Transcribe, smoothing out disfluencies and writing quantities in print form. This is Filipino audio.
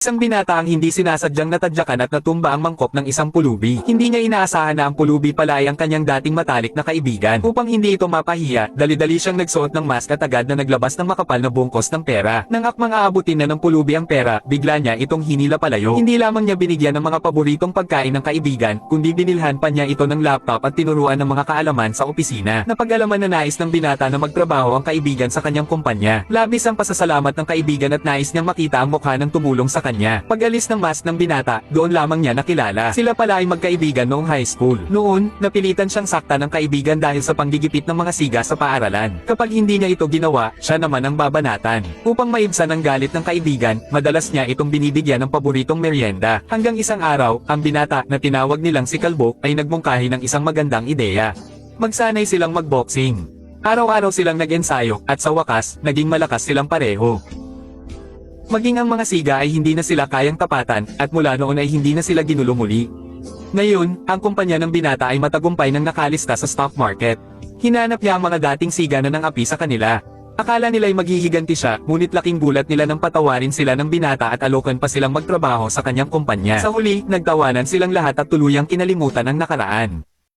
Isang binata ang hindi sinasadyang natadyakan at natumba ang mangkok ng isang pulubi. Hindi niya inaasahan na ang pulubi pala ay ang kanyang dating matalik na kaibigan. Upang hindi ito mapahiya, dali-dali siyang nagsuot ng mask at agad na naglabas ng makapal na bungkos ng pera. Nang akmang aabutin na ng pulubi ang pera, bigla niya itong hinila palayo. Hindi lamang niya binigyan ng mga paboritong pagkain ng kaibigan, kundi binilhan pa niya ito ng laptop at tinuruan ng mga kaalaman sa opisina. Napag-alaman na nais ng binata na magtrabaho ang kaibigan sa kanyang kumpanya. Labis ang pasasalamat ng kaibigan at nais niyang makita ang mukha ng tumulong sa kanya. Pag-alis ng mask ng binata, doon lamang niya nakilala. Sila pala ay magkaibigan noong high school. Noon, napilitan siyang sakta ng kaibigan dahil sa panggigipit ng mga siga sa paaralan. Kapag hindi niya ito ginawa, siya naman ang babanatan. Upang maibsan ang galit ng kaibigan, madalas niya itong binibigyan ng paboritong merienda. Hanggang isang araw, ang binata na tinawag nilang si Kalbo ay nagmungkahi ng isang magandang ideya. Magsanay silang magboxing. Araw-araw silang nag-ensayo, at sa wakas, naging malakas silang pareho. Maging ang mga siga ay hindi na sila kayang tapatan, at mula noon ay hindi na sila ginulo muli. Ngayon, ang kumpanya ng binata ay matagumpay nang nakalista sa stock market. Hinanap niya ang mga dating siga na ng api sa kanila. Akala nila ay maghihiganti siya, ngunit laking gulat nila nang patawarin sila ng binata at alokan pa silang magtrabaho sa kanyang kumpanya. Sa huli, nagtawanan silang lahat at tuluyang kinalimutan ang nakaraan.